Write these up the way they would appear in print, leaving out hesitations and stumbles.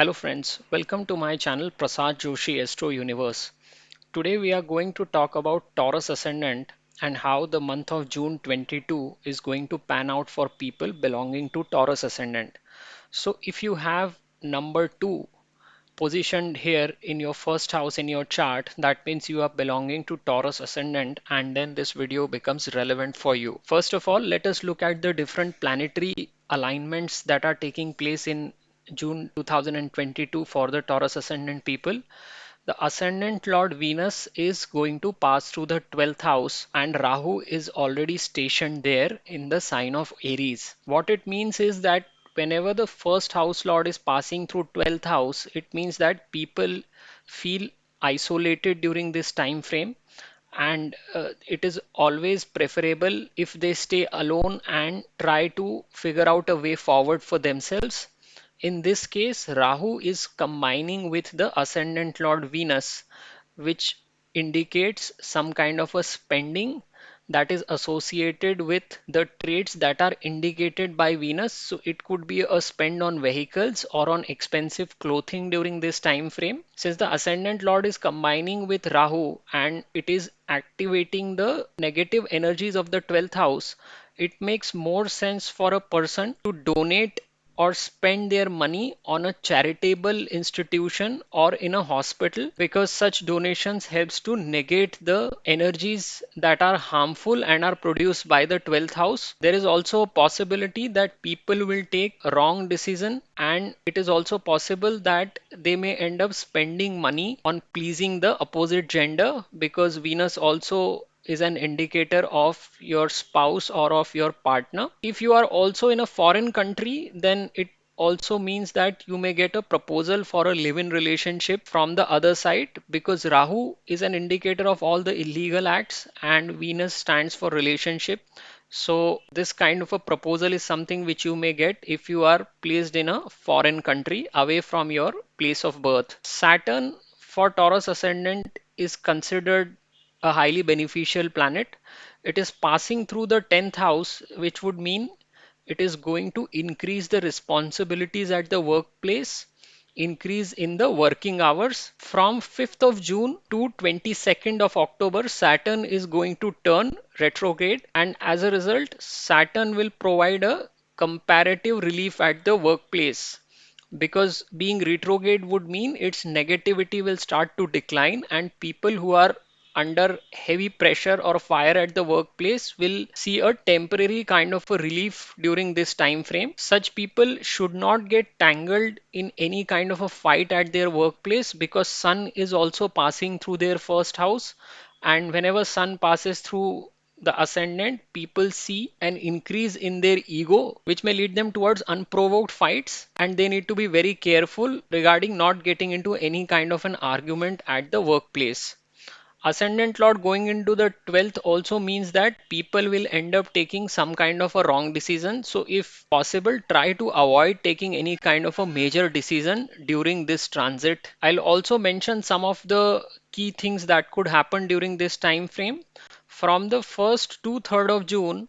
Hello friends, welcome to my channel Prasad Joshi Astro Universe. Today we are going to talk about Taurus Ascendant and how the month of June 22 is going to pan out for people belonging to Taurus Ascendant. So if you have number 2 positioned here in your first house in your chart, that means you are belonging to Taurus Ascendant and then this video becomes relevant for you. First of all, let us look at the different planetary alignments that are taking place in June 2022 for the Taurus Ascendant people. The Ascendant Lord Venus is going to pass through the 12th house and Rahu is already stationed there in the sign of Aries. What it means is that whenever the first house lord is passing through 12th house, it means that people feel isolated during this time frame, and it is always preferable if they stay alone and try to figure out a way forward for themselves. In this case, Rahu is combining with the ascendant Lord Venus, which indicates some kind of a spending that is associated with the traits that are indicated by Venus. So it could be a spend on vehicles or on expensive clothing during this time frame. Since the ascendant lord is combining with Rahu and it is activating the negative energies of the 12th house, it makes more sense for a person to donate or spend their money on a charitable institution or in a hospital, because such donations helps to negate the energies that are harmful and are produced by the 12th house. There is also a possibility that people will take a wrong decision, and it is also possible that they may end up spending money on pleasing the opposite gender, because Venus also is an indicator of your spouse or of your partner. If you are also in a foreign country, then it also means that you may get a proposal for a live-in relationship from the other side, because Rahu is an indicator of all the illegal acts and Venus stands for relationship. So this kind of a proposal is something which you may get if you are placed in a foreign country away from your place of birth. Saturn for Taurus ascendant is considered a highly beneficial planet. It is passing through the 10th house, which would mean it is going to increase the responsibilities at the workplace, increase in the working hours. From 5th of June to 22nd of October, Saturn is going to turn retrograde, and as a result, Saturn will provide a comparative relief at the workplace, because being retrograde would mean its negativity will start to decline and people who are under heavy pressure or fire at the workplace will see a temporary kind of a relief during this time frame. Such people should not get tangled in any kind of a fight at their workplace, because sun is also passing through their first house, and whenever sun passes through the ascendant, people see an increase in their ego, which may lead them towards unprovoked fights, and they need to be very careful regarding not getting into any kind of an argument at the workplace. Ascendant Lord going into the 12th also means that people will end up taking some kind of a wrong decision. So, if possible, try to avoid taking any kind of a major decision during this transit. I'll also mention some of the key things that could happen during this time frame. From the 1st to 3rd of June,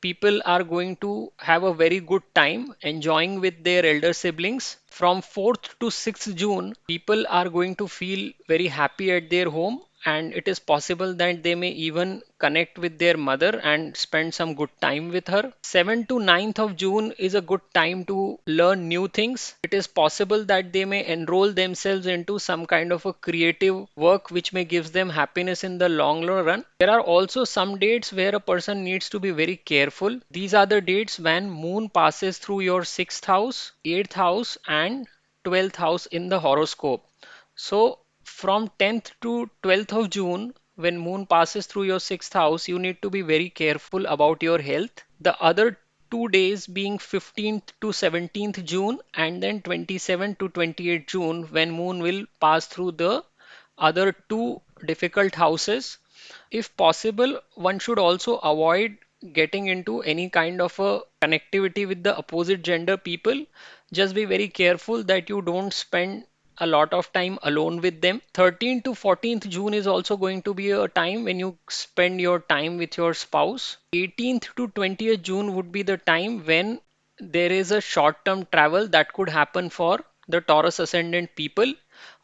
people are going to have a very good time enjoying with their elder siblings. From 4th to 6th June, people are going to feel very happy at their home, and it is possible that they may even connect with their mother and spend some good time with her. 7th to 9th of June is a good time to learn new things. It is possible that they may enroll themselves into some kind of a creative work which may gives them happiness in the long run. There are also some dates where a person needs to be very careful. These are the dates when moon passes through your 6th house, 8th house and 12th house in the horoscope. So from 10th to 12th of June, when moon passes through your 6th house, you need to be very careful about your health. The other 2 days being 15th to 17th June and then 27th to 28th June, when moon will pass through the other two difficult houses. If possible, one should also avoid getting into any kind of a connectivity with the opposite gender people. Just be very careful that you don't spend a lot of time alone with them. 13th to 14th June is also going to be a time when you spend your time with your spouse. 18th to 20th June would be the time when there is a short term travel that could happen for the Taurus ascendant people.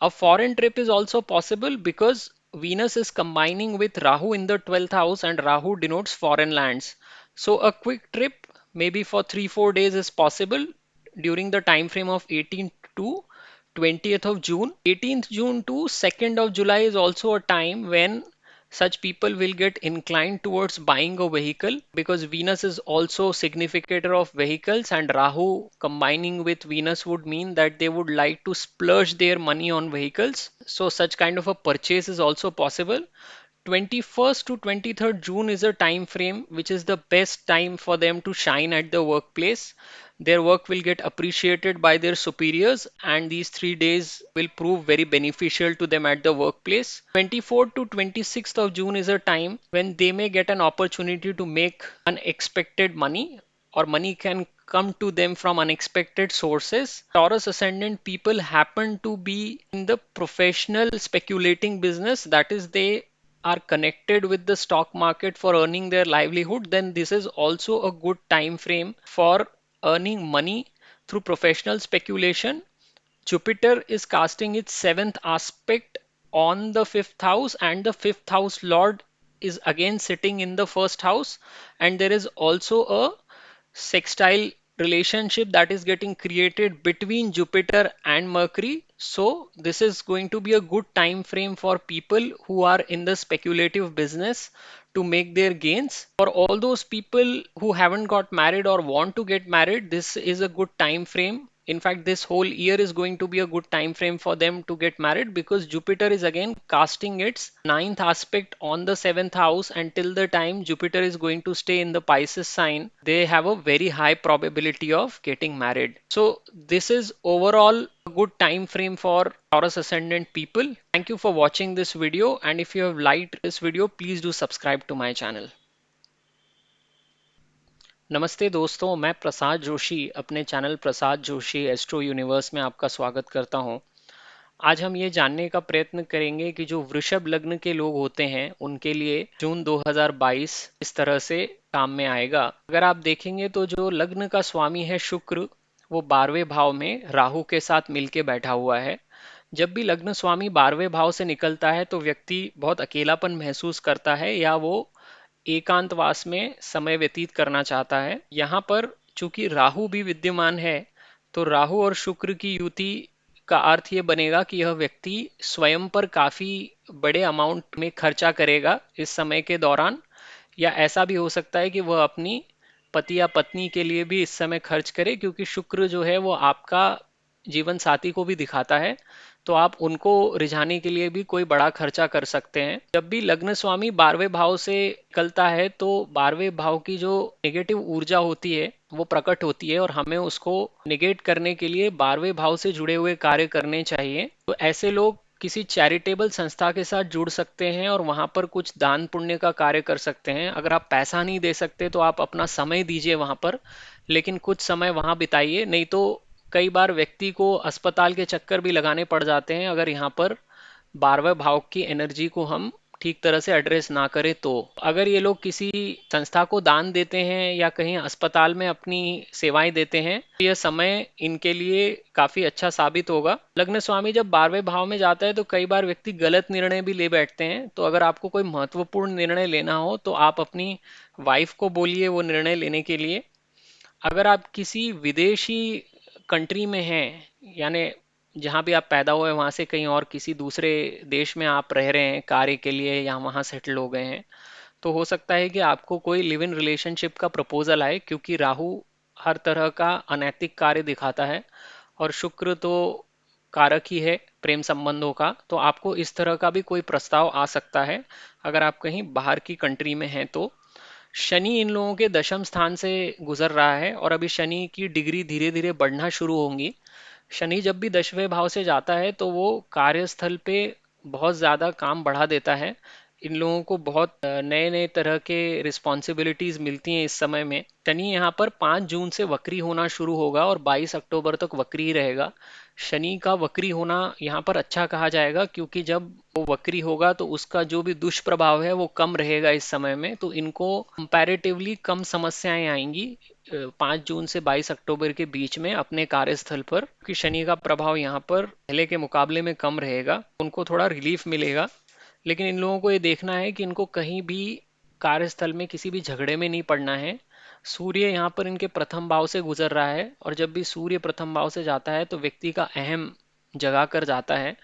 A foreign trip is also possible because Venus is combining with Rahu in the 12th house, and Rahu denotes foreign lands. So a quick trip, maybe for 3-4 days, is possible during the time frame of 18th to 20th of June. 18th June to 2nd of July is also a time when such people will get inclined towards buying a vehicle, because Venus is also significator of vehicles, and Rahu combining with Venus would mean that they would like to splurge their money on vehicles. So such kind of a purchase is also possible. 21st to 23rd June is a time frame which is the best time for them to shine at the workplace. Their work will get appreciated by their superiors, and these 3 days will prove very beneficial to them at the workplace. 24th to 26th of June is a time when they may get an opportunity to make unexpected money, or money can come to them from unexpected sources. Taurus ascendant people happen to be in the professional speculating business, that is, they are connected with the stock market for earning their livelihood, then this is also a good time frame for earning money through professional speculation. Jupiter is casting its seventh aspect on the fifth house, and the fifth house lord is again sitting in the first house, and there is also a sextile relationship that is getting created between Jupiter and Mercury. So this is going to be a good time frame for people who are in the speculative business to make their gains. For all those people who haven't got married or want to get married, this is a good time frame. In fact, this whole year is going to be a good time frame for them to get married, because Jupiter is again casting its ninth aspect on the seventh house. Until the time Jupiter is going to stay in the Pisces sign, they have a very high probability of getting married. So this is overall a good time frame for Taurus ascendant people. Thank you for watching this video, and if you have liked this video, please do subscribe to my channel. नमस्ते दोस्तों, मैं प्रसाद जोशी अपने channel Prasad Joshi astro universe में आपका स्वागत करता हूं। आज हम ये जानने का प्रयत्न करेंगे कि जो वृषभ लग्न के लोग होते हैं उनके लिए जून 2022 इस तरह से काम में आएगा। अगर आप देखेंगे तो जो लग्न का स्वामी है शुक्र, वो 12वें भाव में राहु के साथ मिलके बैठा हुआ है। जब भी लग्न स्वामी 12वें भाव से निकलता है तो व्यक्ति बहुत अकेलापन महसूस करता है, या वो एकांतवास में समय व्यतीत करना चाहता है। यहाँ पर चूंकि राहु भी विद्यमान है, तो राहु और शुक्र की युति का अर्थ ये बनेगा कि यह व्यक्ति स्वयं पर काफी बड़े अमाउंट में खर्चा करेगा इस समय के दौरान, या ऐसा भी हो सकता है कि वह अपनी पति या पत्नी के लिए भी इस समय खर्च करे, क्योंकि शुक्र जो है वो आपका जीवन साथी को भी दिखाता है, तो आप उनको रिझाने के लिए भी कोई बड़ा खर्चा कर सकते हैं। जब भी लग्न स्वामी 12वें भाव से निकलता है तो 12वें भाव की जो नेगेटिव ऊर्जा होती है वो प्रकट होती है, और हमें उसको निगेट करने के लिए 12वें भाव से जुड़े हुए कार्य करने चाहिए। तो ऐसे लोग किसी चैरिटेबल संस्था के साथ जुड़ सकते हैं और वहां पर कुछ दान पुण्य का कार्य कर सकते हैं। अगर आप पैसा नहीं दे सकते तो आप अपना समय दीजिए वहां पर, लेकिन कुछ समय वहां बिताइए, नहीं तो कई बार व्यक्ति को अस्पताल के चक्कर भी लगाने पड़ जाते हैं अगर यहाँ पर 12वें भाव की एनर्जी को हम ठीक तरह से एड्रेस ना करें। तो अगर ये लोग किसी संस्था को दान देते हैं या कहीं अस्पताल में अपनी सेवाएं देते हैं, तो यह समय इनके लिए काफी अच्छा साबित होगा। लग्न स्वामी जब 12वें भाव में जाता है तो कई बार व्यक्ति गलत निर्णय भी ले बैठते हैं, तो अगर आपको कोई महत्वपूर्ण निर्णय लेना हो तो आप अपनी वाइफ को बोलिए वो निर्णय लेने के लिए। अगर आप किसी विदेशी कंट्री में हैं, यानी जहाँ भी आप पैदा हुए वहाँ से कहीं और किसी दूसरे देश में आप रह रहे हैं कार्य के लिए, या वहाँ सेटल हो गए हैं, तो हो सकता है कि आपको कोई लिव इन रिलेशनशिप का प्रपोजल आए, क्योंकि राहु हर तरह का अनैतिक कार्य दिखाता है और शुक्र तो कारक ही है प्रेम संबंधों का। तो आपको इस तरह का भी कोई प्रस्ताव आ सकता है अगर आप कहीं बाहर की कंट्री में हैं। तो शनि इन लोगों के दशम स्थान से गुजर रहा है, और अभी शनि की डिग्री धीरे धीरे बढ़ना शुरू होंगी। शनि जब भी 10वें भाव से जाता है तो वो कार्यस्थल पे बहुत ज़्यादा काम बढ़ा देता है। इन लोगों को बहुत नए नए तरह के रिस्पॉन्सिबिलिटीज मिलती हैं इस समय में। शनि यहाँ पर 5 जून से वक्री होना शुरू होगा और 22 अक्टूबर तक वक्री ही रहेगा। शनि का वक्री होना यहाँ पर अच्छा कहा जाएगा, क्योंकि जब वो वक्री होगा तो उसका जो भी दुष्प्रभाव है वो कम रहेगा इस समय में, तो इनको कंपैरेटिवली कम समस्याएं आएंगी 5 जून से 22 अक्टूबर के बीच में अपने कार्यस्थल पर, क्योंकि शनि का प्रभाव यहाँ पर पहले के मुकाबले में कम रहेगा, उनको थोड़ा रिलीफ मिलेगा। लेकिन इन लोगों को ये देखना है कि इनको कहीं भी कार्यस्थल में किसी भी झगड़े में नहीं पड़ना है। सूर्य यहाँ पर इनके प्रथम भाव से गुजर रहा है, और जब भी सूर्य प्रथम भाव से जाता है तो व्यक्ति का अहम जगा कर जाता है।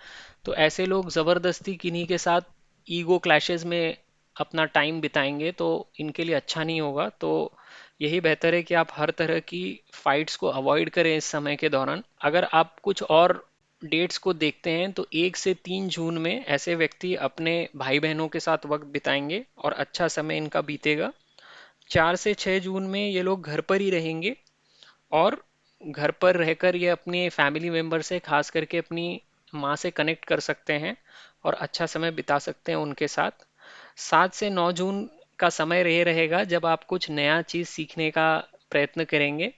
तो ऐसे लोग जबरदस्ती किन्हीं के साथ ईगो क्लैशेस में अपना टाइम बिताएंगे तो इनके लिए अच्छा नहीं होगा। तो यही बेहतर है कि आप हर तरह की फाइट्स को अवॉइड करें इस समय के दौरान। अगर आप कुछ और डेट्स को देखते हैं तो 1 से 3 जून में ऐसे व्यक्ति अपने भाई बहनों के साथ वक्त बिताएंगे और अच्छा समय इनका बीतेगा। 4 से 6 जून में ये लोग घर पर ही रहेंगे, और घर पर रहकर ये अपने फैमिली मेंबर से, खास करके अपनी माँ से कनेक्ट कर सकते हैं और अच्छा समय बिता सकते हैं उनके साथ। 7 से 9 जून का समय ये रहेगा जब आप कुछ नया चीज़ सीखने का प्रयत्न करेंगे।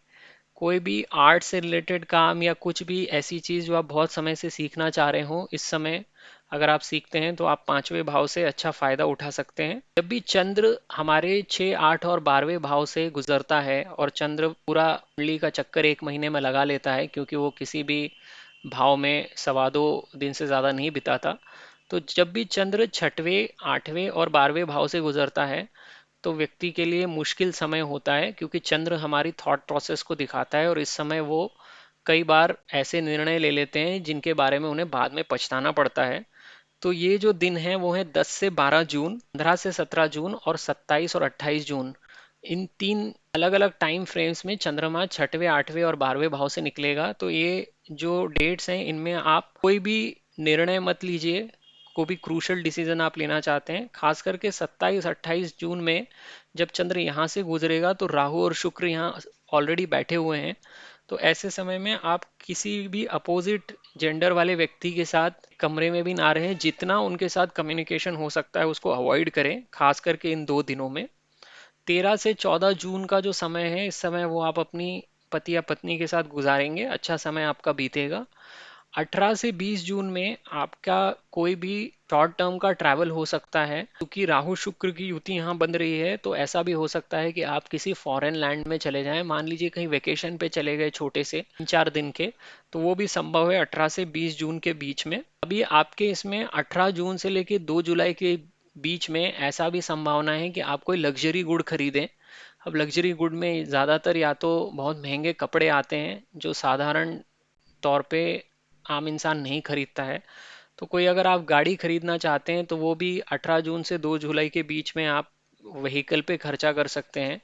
कोई भी आर्ट से रिलेटेड काम या कुछ भी ऐसी चीज़ जो आप बहुत समय से सीखना चाह रहे हो, इस समय अगर आप सीखते हैं तो आप 5वें भाव से अच्छा फायदा उठा सकते हैं। जब भी चंद्र हमारे 6, 8 और 12वें भाव से गुजरता है, और चंद्र पूरा कुंडली का चक्कर 1 महीने में लगा लेता है, क्योंकि वो किसी भी भाव में 2.25 दिन से ज़्यादा नहीं बिताता। तो जब भी चंद्र 6वें, 8वें और 12वें भाव से गुजरता है तो व्यक्ति के लिए मुश्किल समय होता है, क्योंकि चंद्र हमारी थॉट प्रोसेस को दिखाता है, और इस समय वो कई बार ऐसे निर्णय ले लेते हैं जिनके बारे में उन्हें बाद में पछताना पड़ता है। तो ये जो दिन है वो है 10 से 12 जून, 15 से 17 जून और 27 और 28 जून। इन 3 अलग अलग टाइम फ्रेम्स में चंद्रमा 6वें, 8वें और 12वें भाव से निकलेगा। तो ये जो डेट्स हैं इनमें आप कोई भी निर्णय मत लीजिए। कोई भी क्रूशल डिसीजन आप लेना चाहते हैं, खास करके 27-28 जून में जब चंद्र यहाँ से गुजरेगा तो राहु और शुक्र यहाँ ऑलरेडी बैठे हुए हैं। तो ऐसे समय में आप किसी भी अपोजिट जेंडर वाले व्यक्ति के साथ कमरे में भी ना रहें। जितना उनके साथ कम्युनिकेशन हो सकता है उसको अवॉइड करें, खास करके इन 2 दिनों में। 13 से 14 जून का जो समय है, इस समय वो आप अपनी पति या पत्नी के साथ गुजारेंगे, अच्छा समय आपका बीतेगा। 18 से 20 जून में आपका कोई भी शॉर्ट टर्म का ट्रैवल हो सकता है, क्योंकि राहु शुक्र की युति यहाँ बन रही है। तो ऐसा भी हो सकता है कि आप किसी फॉरेन लैंड में चले जाएं, मान लीजिए कहीं वेकेशन पे चले गए छोटे से 3-4 दिन के, तो वो भी संभव है 18 से 20 जून के बीच में। अभी आपके इसमें 18 जून से लेके 2 जुलाई के बीच में ऐसा भी संभावना है कि आप कोई लग्जरी गुड खरीदें। अब लग्जरी गुड में ज़्यादातर या तो बहुत महंगे कपड़े आते हैं जो साधारण तौर पे आम इंसान नहीं खरीदता है। तो कोई अगर आप गाड़ी खरीदना चाहते हैं तो वो भी 18 जून से 2 जुलाई के बीच में आप व्हीकल पे खर्चा कर सकते हैं।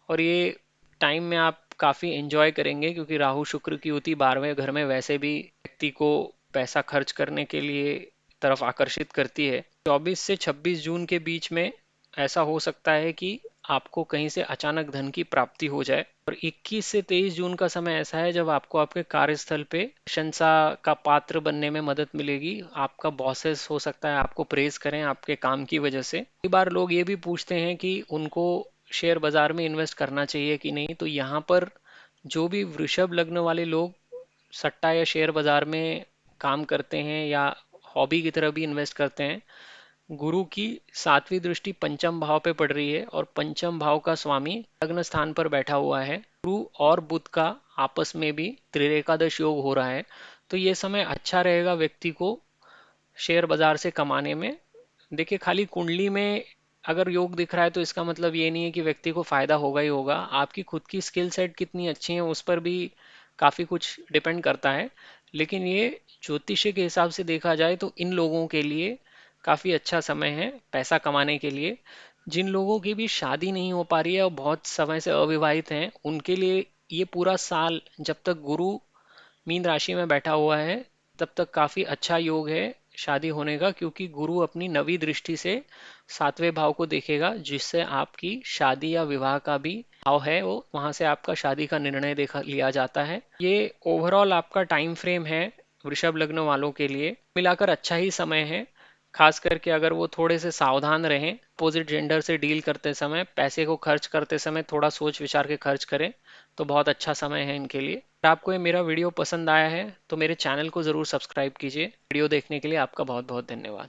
और ये टाइम में आप काफ़ी एंजॉय करेंगे, क्योंकि राहु शुक्र की युति 12वें घर में वैसे भी व्यक्ति को पैसा खर्च करने के लिए तरफ आकर्षित करती है। 24 से 26 जून के बीच में ऐसा हो सकता है कि आपको कहीं से अचानक धन की प्राप्ति हो जाए। और 21 से 23 जून का समय ऐसा है जब आपको आपके कार्यस्थल पे प्रशंसा का पात्र बनने में मदद मिलेगी। आपका बॉसेस हो सकता है आपको प्रेज करें आपके काम की वजह से। कई बार लोग ये भी पूछते हैं कि उनको शेयर बाजार में इन्वेस्ट करना चाहिए कि नहीं। तो यहाँ पर जो भी वृषभ लग्न वाले लोग सट्टा या शेयर बाजार में काम करते हैं या हॉबी की तरह भी इन्वेस्ट करते हैं, गुरु की 7वीं दृष्टि पंचम भाव पे पड़ रही है, और पंचम भाव का स्वामी लग्न स्थान पर बैठा हुआ है। गुरु और बुध का आपस में भी त्रिरेकादश योग हो रहा है। तो ये समय अच्छा रहेगा व्यक्ति को शेयर बाजार से कमाने में। देखिए, खाली कुंडली में अगर योग दिख रहा है तो इसका मतलब ये नहीं है कि व्यक्ति को फायदा होगा ही होगा। आपकी खुद की स्किल सेट कितनी अच्छी है उस पर भी काफी कुछ डिपेंड करता है। लेकिन ये ज्योतिष्य के हिसाब से देखा जाए तो इन लोगों के लिए काफी अच्छा समय है पैसा कमाने के लिए। जिन लोगों की भी शादी नहीं हो पा रही है और बहुत समय से अविवाहित हैं, उनके लिए ये पूरा साल जब तक गुरु मीन राशि में बैठा हुआ है तब तक काफी अच्छा योग है शादी होने का, क्योंकि गुरु अपनी 9वीं दृष्टि से 7वें भाव को देखेगा, जिससे आपकी शादी या विवाह का भी भाव है वो वहां से आपका शादी का निर्णय देखा लिया जाता है। ये ओवरऑल आपका टाइम फ्रेम है वृषभ लग्न वालों के लिए। मिलाकर अच्छा ही समय है, खास करके अगर वो थोड़े से सावधान रहें। अपोजिट जेंडर से डील करते समय, पैसे को खर्च करते समय थोड़ा सोच विचार के खर्च करें तो बहुत अच्छा समय है इनके लिए। अगर आपको ये मेरा वीडियो पसंद आया है तो मेरे चैनल को ज़रूर सब्सक्राइब कीजिए। वीडियो देखने के लिए आपका बहुत बहुत धन्यवाद।